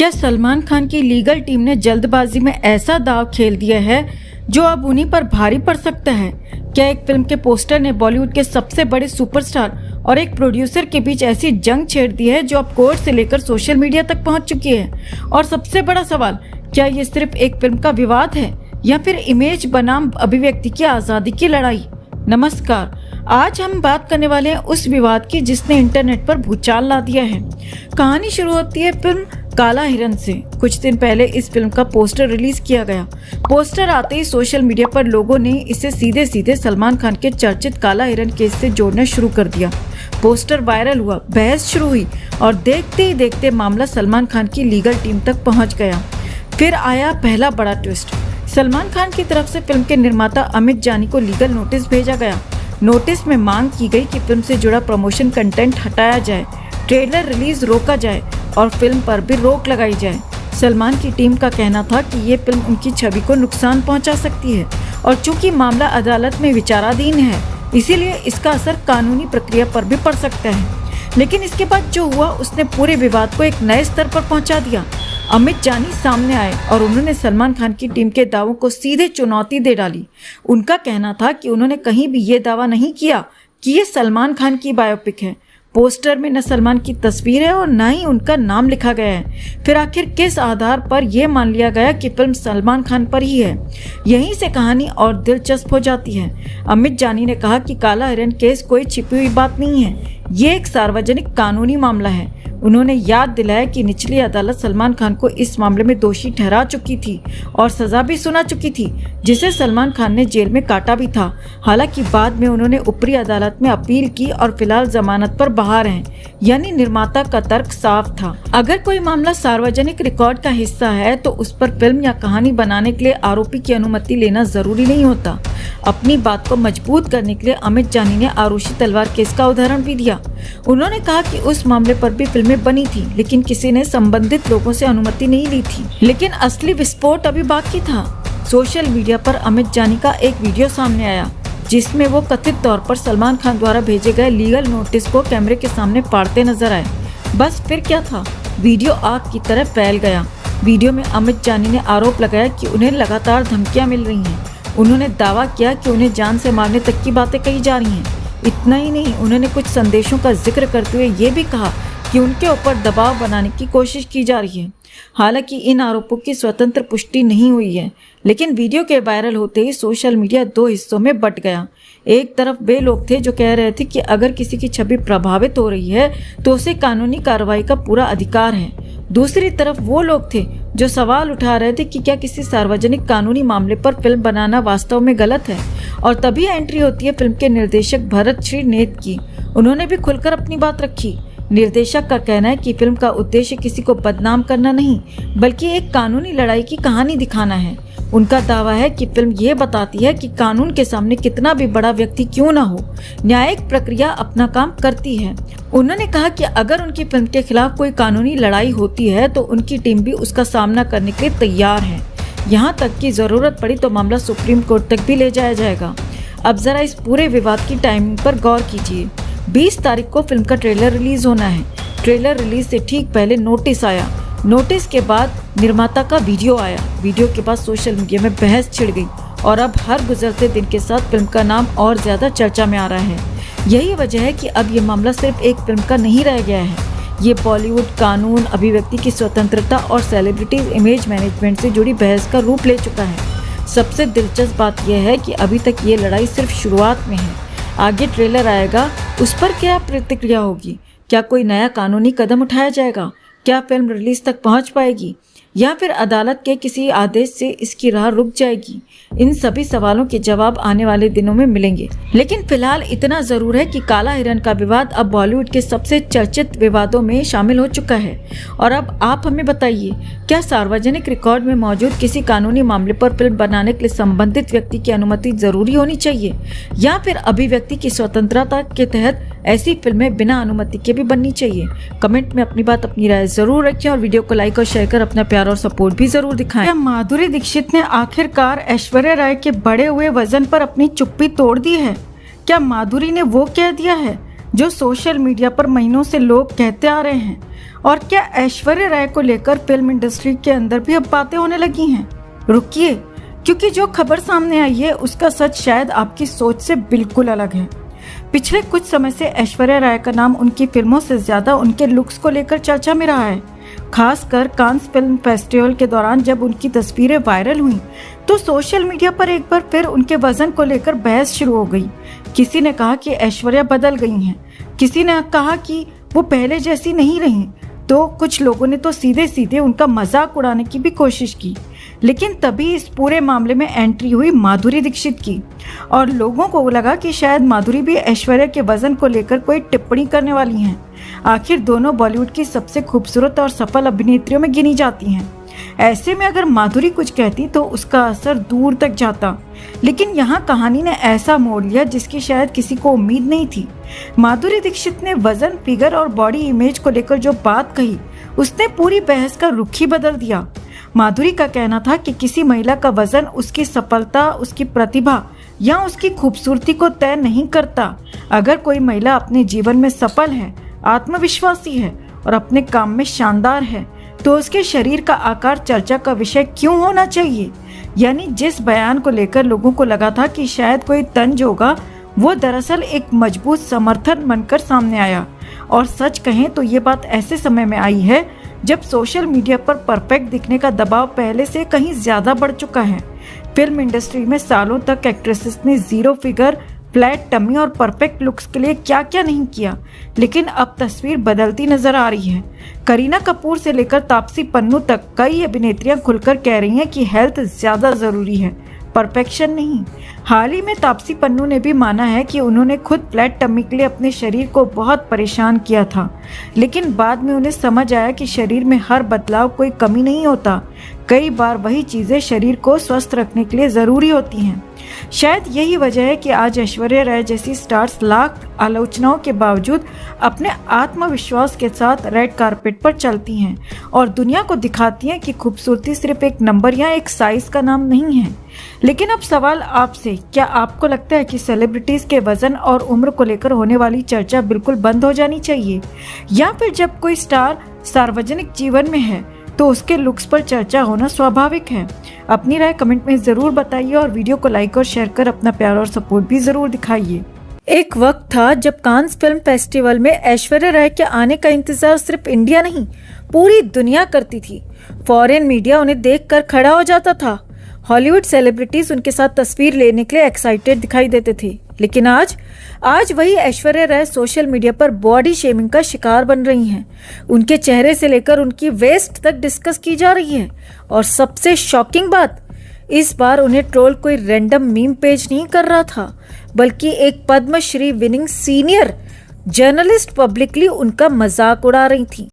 क्या सलमान खान की legal team ने जल्दबाजी में ऐसा दांव खेल दिया है जो अब उन्हीं पर भारी पड़ सकता है? क्या एक फिल्म के पोस्टर ने बॉलीवुड के सबसे बड़े सुपरस्टार और एक प्रोड्यूसर के बीच ऐसी जंग छेड़ दी है जो अब कोर्ट से लेकर सोशल मीडिया तक पहुंच चुकी है? और सबसे बड़ा सवाल, क्या ये सिर्फ एक फिल्म का विवाद है या फिर इमेज बनाम अभिव्यक्ति की आज़ादी की लड़ाई? नमस्कार, आज हम बात करने वाले हैं उस विवाद की जिसने इंटरनेट पर भूचाल ला दिया है। कहानी शुरू होती है फिल्म काला हिरन से। कुछ दिन पहले इस फिल्म का पोस्टर रिलीज किया गया। पोस्टर आते ही सोशल मीडिया पर लोगों ने इसे सीधे सीधे सलमान खान के चर्चित काला हिरन केस से जोड़ना शुरू कर दिया। पोस्टर वायरल हुआ, बहस शुरू हुई और देखते ही देखते मामला सलमान खान की लीगल टीम तक पहुंच गया। फिर आया पहला बड़ा ट्विस्ट। सलमान खान की तरफ से फिल्म के निर्माता अमित जानी को लीगल नोटिस भेजा गया। नोटिस में मांग की गई कि फिल्म से जुड़ा प्रमोशन कंटेंट हटाया जाए, ट्रेलर रिलीज रोका जाए और फिल्म पर भी रोक लगाई जाए। सलमान की टीम का कहना था कि ये फिल्म उनकी छवि को नुकसान पहुंचा सकती है और चूंकि मामला अदालत में विचाराधीन है, इसीलिए इसका असर कानूनी प्रक्रिया पर भी पड़ सकता है। लेकिन इसके बाद जो हुआ उसने पूरे विवाद को एक नए स्तर पर पहुंचा दिया। अमित जानी सामने आए और उन्होंने सलमान खान की टीम के दावों को सीधे चुनौती दे डाली। उनका कहना था कि उन्होंने कहीं भी ये दावा नहीं किया कि ये सलमान खान की बायोपिक है। पोस्टर में न सलमान की तस्वीर है और न ही उनका नाम लिखा गया है। फिर आखिर किस आधार पर यह मान लिया गया कि फिल्म सलमान खान पर ही है? यहीं से कहानी और दिलचस्प हो जाती है। अमित जानी ने कहा कि काला हिरन केस कोई छिपी हुई बात नहीं है, ये एक सार्वजनिक कानूनी मामला है। उन्होंने याद दिलाया कि निचली अदालत सलमान खान को इस मामले में दोषी ठहरा चुकी थी और सजा भी सुना चुकी थी, जिसे सलमान खान ने जेल में काटा भी था। हालांकि बाद में उन्होंने ऊपरी अदालत में अपील की और फिलहाल जमानत पर बाहर हैं। यानी निर्माता का तर्क साफ था, अगर कोई मामला सार्वजनिक रिकॉर्ड का हिस्सा है तो उस पर फिल्म या कहानी बनाने के लिए आरोपी की अनुमति लेना जरूरी नहीं होता। अपनी बात को मजबूत करने के लिए अमित जानी ने आरुषि तलवार केस का उदाहरण भी दिया। उन्होंने कहा कि उस मामले पर भी फिल्में बनी थी, लेकिन किसी ने संबंधित लोगों से अनुमति नहीं ली थी। लेकिन असली विस्फोट अभी बाकी था। सोशल मीडिया पर अमित जानी का एक वीडियो सामने आया जिसमें वो कथित तौर पर सलमान खान द्वारा भेजे गए लीगल नोटिस को कैमरे के सामने फाड़ते नजर आए। बस फिर क्या था, वीडियो आग की तरह फैल गया। वीडियो में अमित जानी ने आरोप लगाया कि उन्हें लगातार धमकियां मिल रही हैं। उन्होंने दावा किया कि उन्हें जान से मारने तक की बातें कही जा रही हैं। इतना ही नहीं, उन्होंने कुछ संदेशों का जिक्र करते हुए ये भी कहा कि उनके ऊपर दबाव बनाने की कोशिश की जा रही है। हालांकि इन आरोपों की स्वतंत्र पुष्टि नहीं हुई है, लेकिन वीडियो के वायरल होते ही सोशल मीडिया दो हिस्सों में बंट गया। एक तरफ वे लोग थे जो कह रहे थे कि अगर किसी की छवि प्रभावित हो रही है तो उसे कानूनी कार्रवाई का पूरा अधिकार है। दूसरी तरफ वो लोग थे जो सवाल उठा रहे थे कि क्या किसी सार्वजनिक कानूनी मामले पर फिल्म बनाना वास्तव में गलत है। और तभी एंट्री होती है फिल्म के निर्देशक भरत श्री नेत की। उन्होंने भी खुलकर अपनी बात रखी। निर्देशक का कहना है कि फिल्म का उद्देश्य किसी को बदनाम करना नहीं, बल्कि एक कानूनी लड़ाई की कहानी दिखाना है। उनका दावा है कि फिल्म ये बताती है कि कानून के सामने कितना भी बड़ा व्यक्ति क्यों ना हो, न्यायिक प्रक्रिया अपना काम करती है। उन्होंने कहा कि अगर उनकी फिल्म के खिलाफ कोई कानूनी लड़ाई होती है तो उनकी टीम भी उसका सामना करने के लिए तैयार है। यहाँ तक कि जरूरत पड़ी तो मामला सुप्रीम कोर्ट तक भी ले जाया जाएगा। अब जरा इस पूरे विवाद की टाइमिंग पर गौर कीजिए। 20 तारीख को फिल्म का ट्रेलर रिलीज होना है। ट्रेलर रिलीज से ठीक पहले नोटिस आया। नोटिस के बाद निर्माता का वीडियो आया। वीडियो के बाद सोशल मीडिया में बहस छिड़ गई और अब हर गुजरते दिन के साथ फिल्म का नाम और ज्यादा चर्चा में आ रहा है। यही वजह है कि अब ये मामला सिर्फ एक फिल्म का नहीं रह गया है। ये बॉलीवुड कानून, अभिव्यक्ति की स्वतंत्रता और सेलिब्रिटीज इमेज मैनेजमेंट से जुड़ी बहस का रूप ले चुका है। सबसे दिलचस्प बात यह है कि अभी तक ये लड़ाई सिर्फ शुरुआत में है। आगे ट्रेलर आएगा, उस पर क्या प्रतिक्रिया होगी? क्या कोई नया कानूनी कदम उठाया जाएगा? क्या फिल्म रिलीज तक पहुंच पाएगी या फिर अदालत के किसी आदेश से इसकी राह रुक जाएगी? इन सभी सवालों के जवाब आने वाले दिनों में मिलेंगे। लेकिन फिलहाल इतना जरूर है कि काला हिरन का विवाद अब बॉलीवुड के सबसे चर्चित विवादों में शामिल हो चुका है। और अब आप हमें बताइए, क्या सार्वजनिक रिकॉर्ड में मौजूद किसी कानूनी मामले पर फिल्म बनाने के लिए संबंधित व्यक्ति की अनुमति जरूरी होनी चाहिए या फिर अभिव्यक्ति की स्वतंत्रता के तहत ऐसी फिल्में बिना अनुमति के भी बननी चाहिए? कमेंट में अपनी राय जरूर रखें और वीडियो को लाइक और शेयर कर अपना प्यार और सपोर्ट भी जरूर दिखाएं। क्या माधुरी दीक्षित ने आखिरकार ऐश्वर्या राय के बढ़े हुए वजन पर अपनी चुप्पी तोड़ दी है? क्या माधुरी ने वो कह दिया है जो सोशल मीडिया पर महीनों से लोग कहते आ रहे हैं? और क्या ऐश्वर्या राय को लेकर फिल्म इंडस्ट्री के अंदर भी अब बातें होने लगी हैं? रुकिए, क्योंकि जो खबर सामने आई है उसका सच शायद आपकी सोच से बिल्कुल अलग है। पिछले कुछ समय से ऐश्वर्या राय का नाम उनकी फिल्मों से ज्यादा उनके लुक्स को लेकर चर्चा में रहा है। खासकर कांस फिल्म फेस्टिवल के दौरान जब उनकी तस्वीरें वायरल हुई तो सोशल मीडिया पर एक बार फिर उनके वजन को लेकर बहस शुरू हो गई। किसी ने कहा कि ऐश्वर्या बदल गई हैं, किसी ने कहा कि वो पहले जैसी नहीं रही, तो कुछ लोगों ने तो सीधे सीधे उनका मजाक उड़ाने की भी कोशिश की। लेकिन तभी इस पूरे मामले में एंट्री हुई माधुरी दीक्षित की और लोगों को लगा कि शायद माधुरी भी ऐश्वर्या के वजन को लेकर कोई टिप्पणी करने वाली हैं। आखिर दोनों बॉलीवुड की सबसे खूबसूरत और सफल अभिनेत्रियों में गिनी जाती हैं। ऐसे में अगर माधुरी कुछ कहती तो उसका असर दूर तक जाता। लेकिन यहाँ कहानी ने ऐसा मोड़ लिया जिसकी शायद किसी को उम्मीद नहीं थी। माधुरी दीक्षित ने वजन, फिगर और बॉडी इमेज को लेकर जो बात कही उसने पूरी बहस का रुख ही बदल दिया। माधुरी का कहना था कि किसी महिला का वजन उसकी सफलता, उसकी प्रतिभा या उसकी खूबसूरती को तय नहीं करता। अगर कोई महिला अपने जीवन में सफल है, आत्मविश्वासी है और अपने काम में शानदार है तो उसके शरीर का आकार चर्चा का विषय क्यों होना चाहिए। यानी जिस बयान को लेकर लोगों को लगा था कि शायद कोई तंज होगा, वो दरअसल एक मजबूत समर्थन बनकर सामने आया। और सच कहें तो ये बात ऐसे समय में आई है जब सोशल मीडिया पर परफेक्ट दिखने का दबाव पहले से कहीं ज्यादा बढ़ चुका है। फिल्म इंडस्ट्री में सालों तक एक्ट्रेसेस ने जीरो फिगर, फ्लैट टमी और परफेक्ट लुक्स के लिए क्या क्या नहीं किया, लेकिन अब तस्वीर बदलती नजर आ रही है। करीना कपूर से लेकर तापसी पन्नू तक कई अभिनेत्रियां खुलकर कह रही हैं कि हेल्थ ज्यादा जरूरी है, परफेक्शन नहीं। हाल ही में तापसी पन्नू ने भी माना है कि उन्होंने खुद फ्लैट टमी के लिए अपने शरीर को बहुत परेशान किया था, लेकिन बाद में उन्हें समझ आया कि शरीर में हर बदलाव कोई कमी नहीं होता। कई बार वही चीजें शरीर को स्वस्थ रखने के लिए जरूरी होती हैं। शायद यही वजह है कि आज ऐश्वर्या राय जैसी स्टार्स लाख आलोचनाओं के बावजूद अपने आत्मविश्वास के साथ रेड कारपेट पर चलती हैं और दुनिया को दिखाती हैं कि खूबसूरती सिर्फ एक नंबर या एक साइज का नाम नहीं है। लेकिन अब सवाल आपसे, क्या आपको लगता है कि सेलिब्रिटीज के वजन और उम्र को लेकर होने वाली चर्चा बिल्कुल बंद हो जानी चाहिए, या फिर जब कोई स्टार सार्वजनिक जीवन में है तो उसके लुक्स पर चर्चा होना स्वाभाविक है? अपनी राय कमेंट में जरूर बताइए और वीडियो को लाइक और शेयर कर अपना प्यार और सपोर्ट भी जरूर दिखाइए। एक वक्त था जब कांस फिल्म फेस्टिवल में ऐश्वर्या राय के आने का इंतजार सिर्फ इंडिया नहीं, पूरी दुनिया करती थी। फॉरेन मीडिया उन्हें देखकर खड़ा हो जाता था। हॉलीवुड सेलिब्रिटीज उनके साथ तस्वीर लेने के लिए एक्साइटेड दिखाई देते थे। लेकिन आज वही ऐश्वर्या राय सोशल मीडिया पर बॉडी शेमिंग का शिकार बन रही हैं। उनके चेहरे से लेकर उनकी वेस्ट तक डिस्कस की जा रही है। और सबसे शॉकिंग बात, इस बार उन्हें ट्रोल कोई रैंडम मीम पेज नहीं कर रहा था, बल्कि एक Padmashri winning senior journalist publicly उनका मजाक उड़ा रही थी।